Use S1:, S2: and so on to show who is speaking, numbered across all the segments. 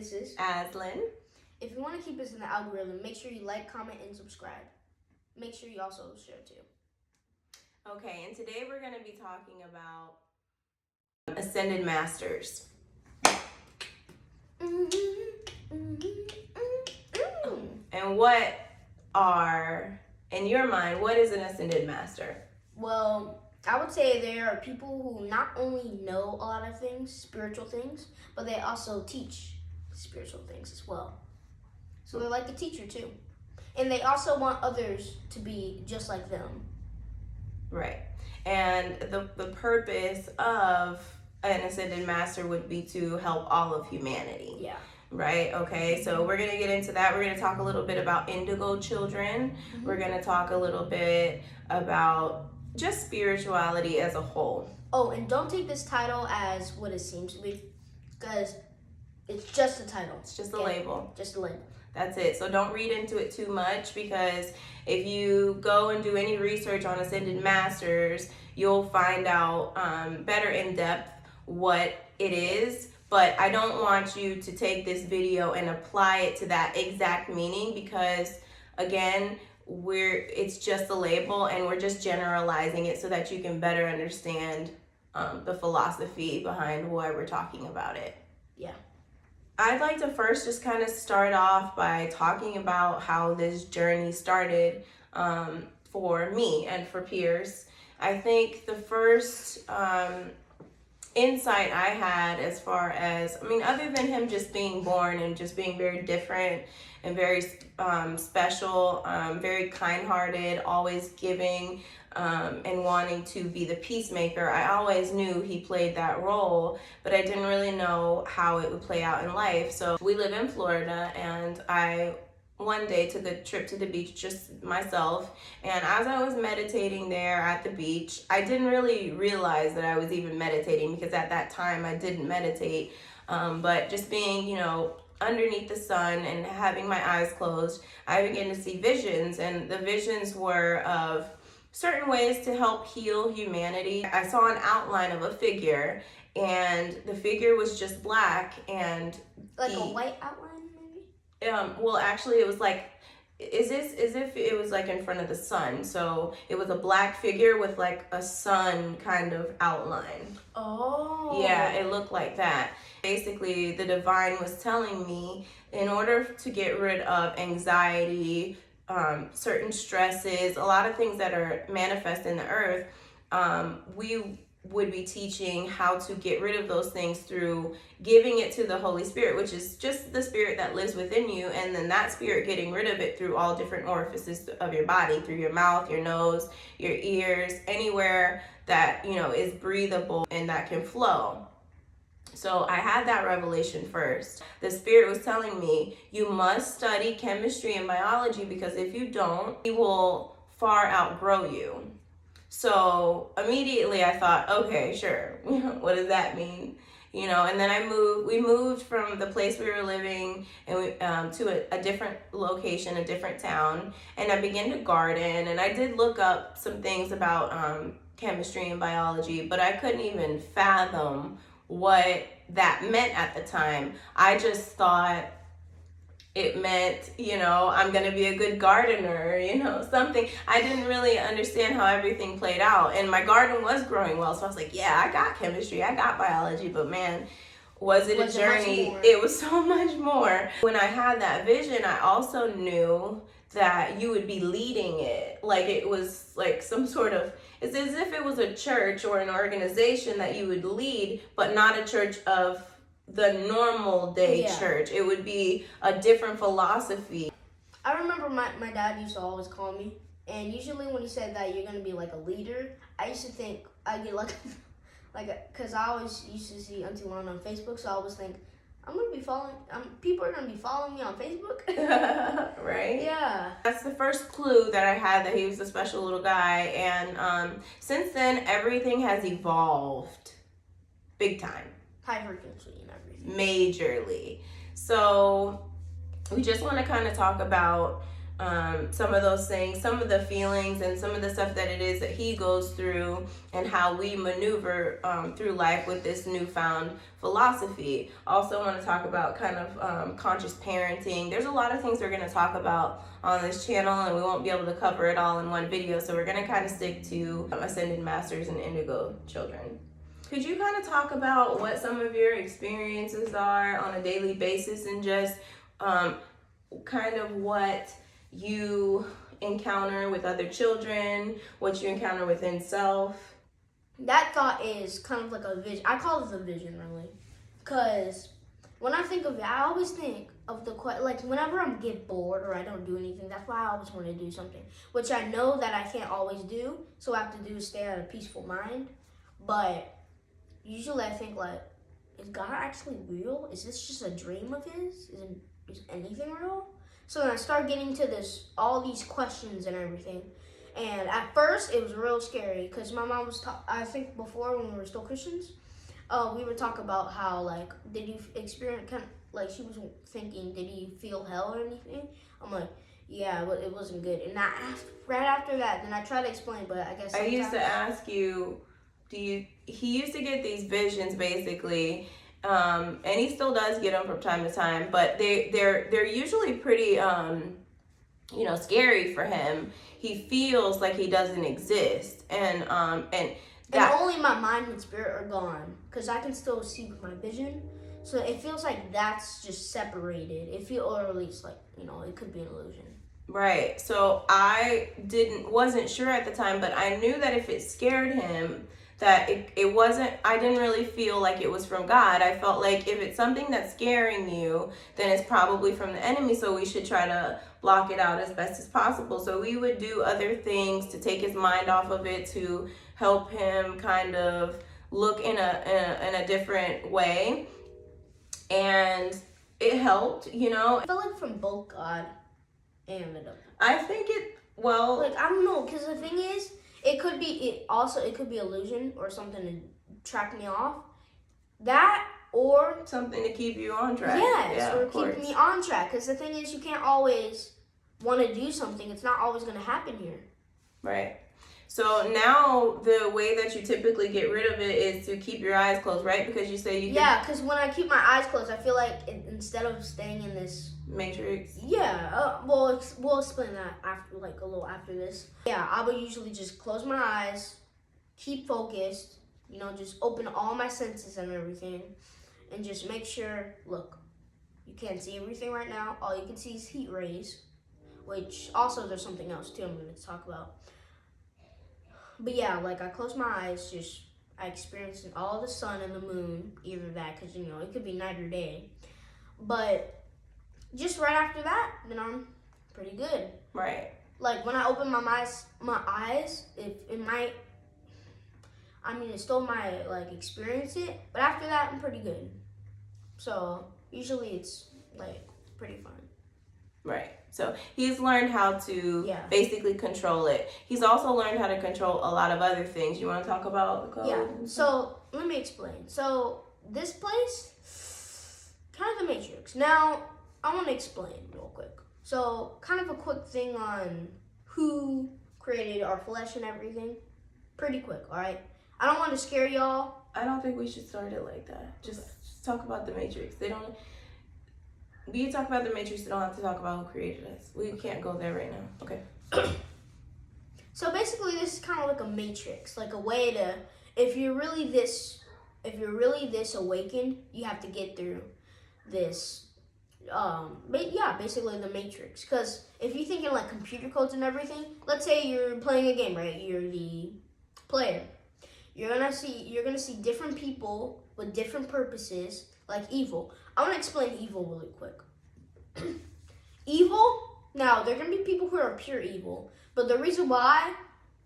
S1: this is
S2: Aslyn.
S1: If you want to keep us in the algorithm, make sure you like, comment, and subscribe. Make sure you also share too.
S2: Okay, and today we're going to be talking about Ascended Masters. And what are, in your mind, what is an Ascended Master?
S1: Well, I would say there are people who not only know a lot of things, spiritual things, but they also teach spiritual things as well. So they're like a teacher too. And they also want others to be just like them.
S2: Right. And the purpose of an Ascended Master would be to help all of humanity.
S1: Yeah.
S2: Right? Okay, so we're going to get into that. We're going to talk a little bit about indigo children. We're going to talk a little bit about just spirituality as a whole.
S1: Oh, and don't take this title as what it seems to be, because it's just a title.
S2: It's just a label.
S1: Just a label.
S2: That's it. So don't read into it too much, because if you go and do any research on Ascended Masters, you'll find out better in depth what it is. But I don't want you to take this video and apply it to that exact meaning, because again, it's just a label and we're just generalizing it so that you can better understand the philosophy behind why we're talking about it.
S1: Yeah.
S2: I'd like to first just kind of start off by talking about how this journey started for me and for Pierce. I think the first insight I had, as far as, other than him just being born and just being very different and very special, very kind-hearted, always giving and wanting to be the peacemaker, I always knew he played that role, but I didn't really know how it would play out in life. So we live in Florida, and I one day took a trip to the beach, just myself, and as I was meditating there at the beach, I didn't really realize that I was even meditating, because at that time I didn't meditate, but just being, underneath the sun and having my eyes closed, I began to see visions, and the visions were of certain ways to help heal humanity. I saw an outline of a figure, and the figure was just black, and
S1: like a white outline.
S2: Well, actually, it was like, as if it was like in front of the sun. So it was a black figure with like a sun kind of outline.
S1: Oh.
S2: Yeah, it looked like that. Basically, the divine was telling me, in order to get rid of anxiety, certain stresses, a lot of things that are manifest in the earth, we would be teaching how to get rid of those things through giving it to the Holy Spirit, which is just the spirit that lives within you, and then that spirit getting rid of it through all different orifices of your body, through your mouth, your nose, your ears, anywhere that is breathable and that can flow. So I had that revelation first. The spirit was telling me, you must study chemistry and biology, because if you don't, he will far outgrow you. So immediately I thought, okay, sure. What does that mean? And then we moved from the place we were living and to a different location, a different town. And I began to garden, and I did look up some things about chemistry and biology, but I couldn't even fathom what that meant at the time. I just thought it meant, I'm going to be a good gardener, something. I didn't really understand how everything played out. And my garden was growing well. So I was like, yeah, I got chemistry, I got biology, but man, was it a journey? It was so much more. When I had that vision, I also knew that you would be leading it. Like it was like some sort of, it's as if it was a church or an organization that you would lead, but not a church of the normal day church. It would be a different philosophy.
S1: I remember my dad used to always call me, and usually when he said that you're going to be like a leader, I used to think I'd get like because I always used to see Auntie Lana on Facebook, so I always think, I'm going to be following, people are going to be following me on Facebook.
S2: Right?
S1: Yeah.
S2: That's the first clue that I had that he was a special little guy, and since then, everything has evolved big time.
S1: High frequency and everything.
S2: Majorly. So we just want to kind of talk about some of those things, some of the feelings, and some of the stuff that it is that he goes through, and how we maneuver through life with this newfound philosophy. Also want to talk about kind of conscious parenting. There's a lot of things we're going to talk about on this channel, and we won't be able to cover it all in one video, so we're going to kind of stick to Ascended Masters and Indigo Children. Could you kind of talk about what some of your experiences are on a daily basis, and just kind of what you encounter with other children, what you encounter within self?
S1: That thought is kind of like a vision. I call it a vision, really, because when I think of it, I always think of like whenever I get bored or I don't do anything. That's why I always want to do something, which I know that I can't always do. So what I have to do is stay at a peaceful mind. But usually I think like, is God actually real? Is this just a dream of his? Is anything real? So then I start getting to all these questions and everything. And at first, it was real scary because my mom was I think before, when we were still Christians, we would talk about how, like, did you experience, kind of, like, she was thinking, did you feel hell or anything? I'm like, yeah, but it wasn't good. And right after that, then I tried to explain, but I guess
S2: I used to ask you, he used to get these visions, basically, and he still does get them from time to time, but they're usually pretty, scary for him. He feels like he doesn't exist, and
S1: only my mind and spirit are gone, because I can still see with my vision. So it feels like that's just separated. Or at least like, it could be an illusion.
S2: Right. So I wasn't sure at the time, but I knew that if it scared him, that it wasn't, I didn't really feel like it was from God. I felt like if it's something that's scaring you, then it's probably from the enemy, so we should try to block it out as best as possible. So we would do other things to take his mind off of it, to help him kind of look in a different way. And it helped,
S1: I felt like from both God and the devil.
S2: I think
S1: like, I don't know, because the thing is, it could be illusion or something to track me off. That, or
S2: something to keep you on track.
S1: Yes, or keep me on track. Because the thing is, you can't always want to do something. It's not always going to happen here.
S2: Right. So now the way that you typically get rid of it is to keep your eyes closed, right? Because you say
S1: because when I keep my eyes closed, I feel like instead of staying in this
S2: matrix.
S1: Yeah, we'll explain that after, like, a little after this. Yeah, I would usually just close my eyes, keep focused, just open all my senses and everything, and just make sure, look, you can't see everything right now. All you can see is heat rays, which also there's something else too I'm going to talk about. But yeah, like, I close my eyes, I experience all the sun and the moon, either that, because, it could be night or day. But just right after that, then I'm pretty good.
S2: Right.
S1: Like, when I open my eyes, it still might, like, experience it, but after that, I'm pretty good. So, usually it's, like, pretty fun.
S2: Right. So he's learned how to basically control it. He's also learned how to control a lot of other things. You want to talk about the code?
S1: Yeah. So let me explain. So this place, kind of the Matrix. Now, I want to explain real quick. So kind of a quick thing on who created our flesh and everything. Pretty quick, all right? I don't want to scare y'all.
S2: I don't think we should start it like that. Just talk about the Matrix. We talk about the Matrix, we don't have to talk about who created us. We can't go there right now. Okay.
S1: So basically, this is kind of like a matrix, like a way to, if you're really this awakened, you have to get through this, basically the matrix. Because if you're thinking like computer codes and everything, let's say you're playing a game, right? You're the player. You're gonna see different people with different purposes, like evil. I want to explain evil really quick. Evil, now, there are going to be people who are pure evil, but the reason why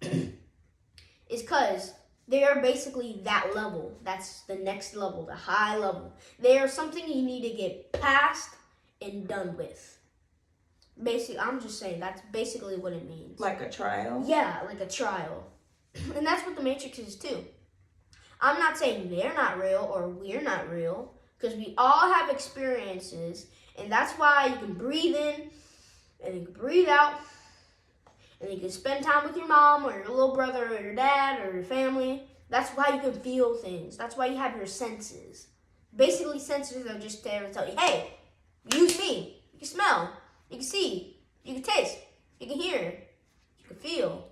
S1: is because they are basically that level. That's the next level, the high level. They are something you need to get past and done with. Basically, I'm just saying, that's basically what it means.
S2: Like a trial?
S1: Yeah, like a trial. And that's what the Matrix is too. I'm not saying they're not real or we're not real, because we all have experiences, and that's why you can breathe in and you can breathe out, and you can spend time with your mom or your little brother or your dad or your family. That's why you can feel things. That's why you have your senses. Basically, senses are just there to tell you, hey, use me. You can smell, you can see, you can taste, you can hear, you can feel.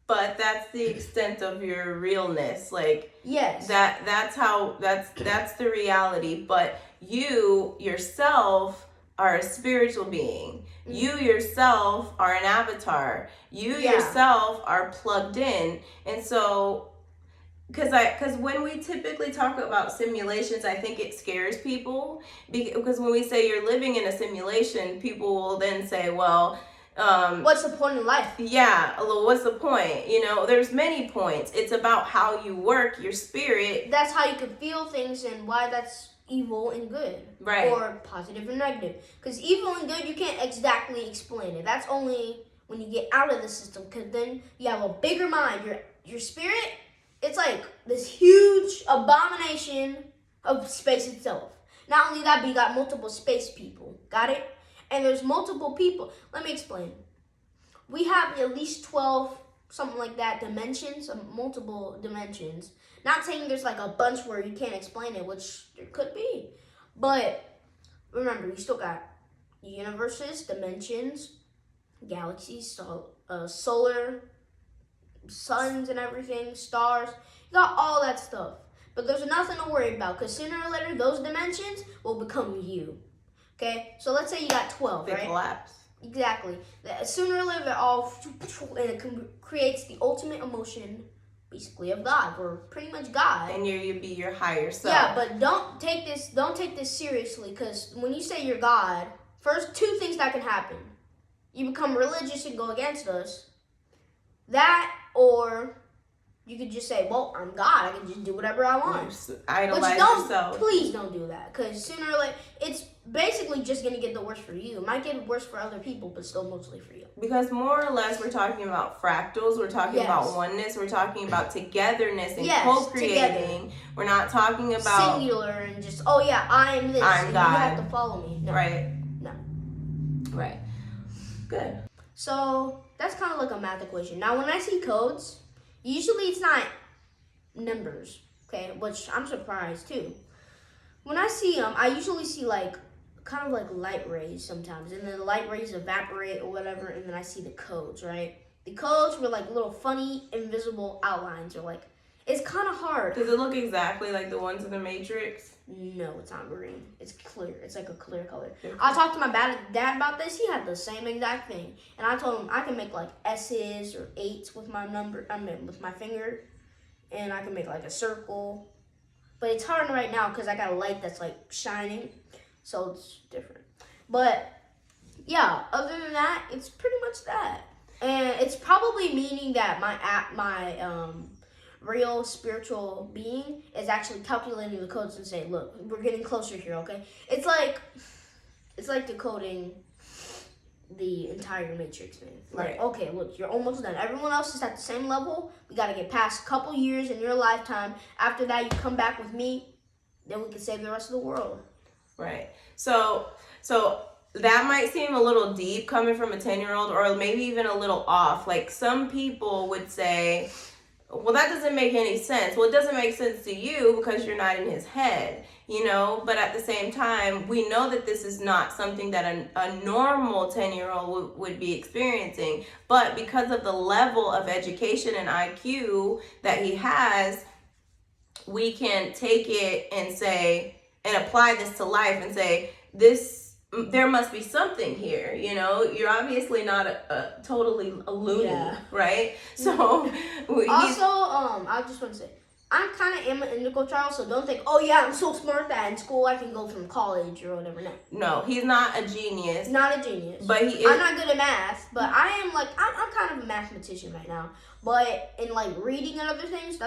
S2: But that's the extent of your realness. Like,
S1: yes,
S2: that's the reality. But you yourself are a spiritual being. Mm-hmm. You yourself are an avatar. You yourself are plugged in. And so because when we typically talk about simulations, I think it scares people, because when we say you're living in a simulation, people will then say, well,
S1: what's the point in life?
S2: Yeah, what's the point? You know, there's many points. It's about how you work your spirit.
S1: That's how you can feel things, and why that's evil and good,
S2: right?
S1: Or positive and negative. Because evil and good, you can't exactly explain it. That's only when you get out of the system, because then you have a bigger mind. Your spirit, it's like this huge abomination of space itself. Not only that, but you got multiple space people. Got it? And there's multiple people. Let me explain. We have at least 12, something like that, dimensions, multiple dimensions. Not saying there's like a bunch where you can't explain it, which there could be. But remember, you still got universes, dimensions, galaxies, solar, suns and everything, stars. You got all that stuff. But there's nothing to worry about, because sooner or later, those dimensions will become you. Okay, so let's say you got 12,
S2: they
S1: right?
S2: Collapse.
S1: Exactly. Sooner or later, and it creates the ultimate emotion, basically, of God, or pretty much God.
S2: And you'd be your higher self.
S1: Yeah, but don't take this seriously, because when you say you're God, first, two things that can happen: you become religious and go against us. That, or you could just say, well, I'm God. I can just do whatever I want.
S2: Idolize yourself.
S1: Please don't do that, because sooner or later, it's basically just going to get the worst for you. It might get worse for other people, but still mostly for you.
S2: Because more or less, we're talking about fractals. We're talking about oneness. We're talking about togetherness and co-creating. Together. We're not talking about
S1: singular and just, oh yeah, I am this.
S2: I'm
S1: and
S2: God.
S1: You have to follow me. No.
S2: Right.
S1: No.
S2: Right. Good.
S1: So that's kind of like a math equation. Now, when I see codes, usually it's not numbers, okay, which I'm surprised too. When I see them, I usually see like kind of like light rays sometimes, and then the light rays evaporate or whatever, and then I see the codes, right? The codes were like little funny invisible outlines, or like, it's kind of hard.
S2: Does it look exactly like the ones in the Matrix?
S1: No, it's not green. It's clear. It's like a clear color. I talked to my dad about this. He had the same exact thing, and I told him I can make like S's or 8s with my number. with my finger, and I can make like a circle. But it's hard right now because I got a light that's like shining, so it's different. But yeah, other than that, it's pretty much that, and it's probably meaning that my real spiritual being is actually calculating the codes and saying, look, we're getting closer here, okay? It's like decoding the entire Matrix, man. Like,
S2: right.
S1: Okay, look, you're almost done. Everyone else is at the same level. We got to get past a couple years in your lifetime. After that, you come back with me, then we can save the rest of the world.
S2: Right. So that might seem a little deep coming from a 10-year-old, or maybe even a little off. Like, some people would say, well, that doesn't make any sense. Well, it doesn't make sense to you because you're not in his head, you know? But at the same time, we know that this is not something that a normal 10-year-old would be experiencing. But because of the level of education and IQ that he has, we can take it and say, and apply this to life and say, there must be something here, you know? You're obviously not a totally a loony, right? So
S1: I just want to say, I kind of am an indigo child, so don't think, oh yeah, I'm so smart that in school I can go from college or whatever.
S2: No, he's not a genius.
S1: Not a genius.
S2: But he is.
S1: I'm not good at math, but I am like, I'm kind of a mathematician right now. But in like reading and other things,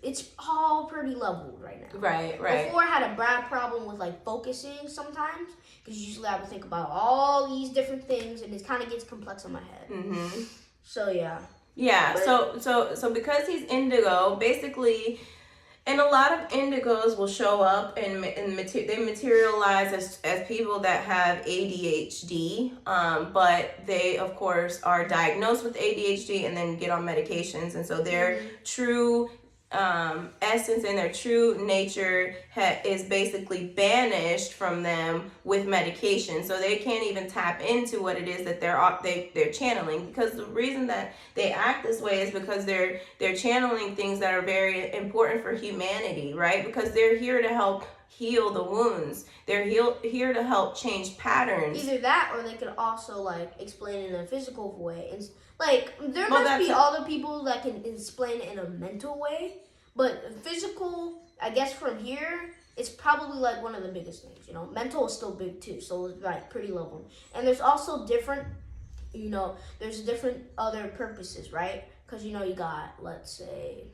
S1: it's all pretty leveled right now.
S2: Right.
S1: Before I had a bad problem with like focusing sometimes, because usually I would think about all these different things, and it kind of gets complex in my head.
S2: Mm-hmm.
S1: So yeah.
S2: Yeah. So because he's indigo, basically, And a lot of indigos will show up and they materialize as people that have ADHD, but they, of course, are diagnosed with ADHD and then get on medications. And so their true essence and their true nature is basically banished from them with medication, so they can't even tap into what it is that they're channeling, because the reason that they act this way is because they're channeling things that are very important for humanity, right? Because they're here to help heal the wounds. They're here to help change patterns.
S1: Either that, or they could also like explain it in a physical way. And like there must be other people that can explain it in a mental way, but physical, I guess from here, it's probably like one of the biggest things. You know, mental is still big too, so it's like pretty level. And there's also different, you know, there's different other purposes, right? Because you know you got, let's say,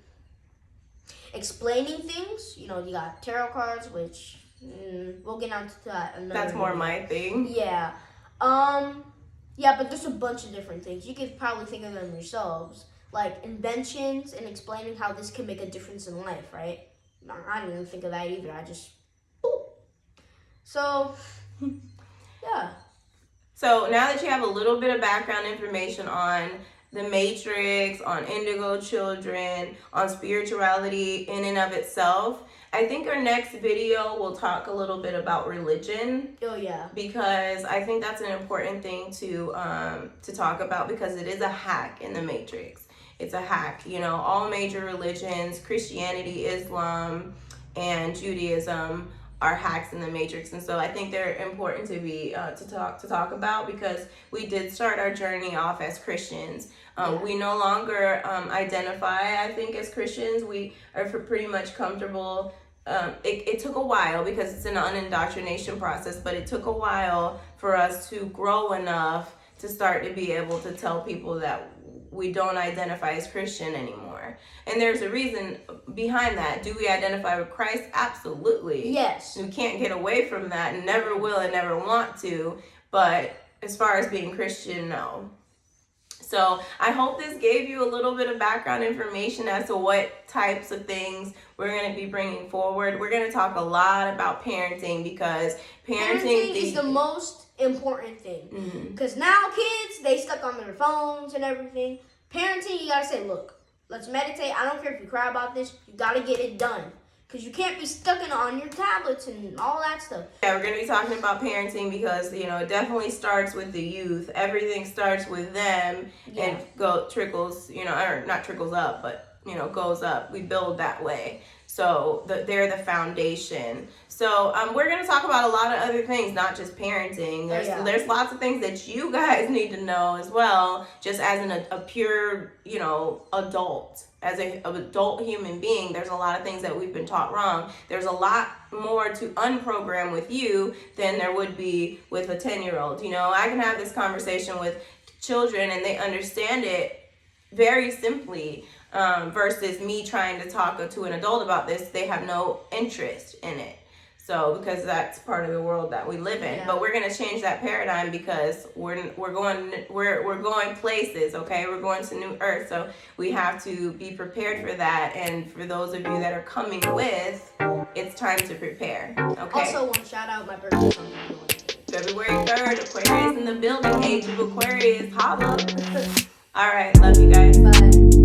S1: explaining things. You know, you got tarot cards, which we'll get onto that another.
S2: That's more my thing.
S1: Yeah. Yeah, but there's a bunch of different things. You could probably think of them yourselves, like inventions and explaining how this can make a difference in life, right? I didn't even think of that either. I just, so, yeah.
S2: So now that you have a little bit of background information on the Matrix, on indigo children, on spirituality in and of itself, I think our next video will talk a little bit about religion.
S1: Oh yeah.
S2: Because I think that's an important thing to talk about, because it is a hack in the Matrix. It's a hack. You know, all major religions, Christianity, Islam, and Judaism, are hacks in the Matrix. And so I think they're important to be to talk about, because we did start our journey off as Christians. We no longer identify, I think, as Christians. We are pretty much comfortable. It took a while, because it's an unindoctrination process, but it took a while for us to grow enough to start to be able to tell people that we don't identify as Christian anymore. And there's a reason behind that. Do we identify with Christ? Absolutely.
S1: Yes.
S2: We can't get away from that, and never will and never want to. But as far as being Christian, no. So I hope this gave you a little bit of background information as to what types of things we're going to be bringing forward. We're going to talk a lot about parenting, because parenting
S1: is the most important thing. Because now kids, they stuck on their phones and everything. Parenting, you got to say, look, let's meditate. I don't care if you cry about this. You got to get it done. Because you can't be stuck on your tablets and all that stuff.
S2: Yeah, we're going to be talking about parenting, because, you know, it definitely starts with the youth. Everything starts with them and trickles, you know, or not trickles up, but, you know, goes up. We build that way. So they're the foundation. So we're going to talk about a lot of other things, not just parenting. There's lots of things that you guys need to know as well, just as a pure, you know, adult. As an adult human being, there's a lot of things that we've been taught wrong. There's a lot more to unprogram with you than there would be with a 10-year-old. You know, I can have this conversation with children and they understand it very simply, versus me trying to talk to an adult about this. They have no interest in it. So, because that's part of the world that we live in. But we're going to change that paradigm, because we're going places, okay? We're going to new earth. So we have to be prepared for that. And for those of you that are coming with, it's time to prepare, okay?
S1: Also, want to shout out my birthday on
S2: February 3rd, Aquarius in the building. Age of Aquarius, holla. All right, love you guys.
S1: Bye.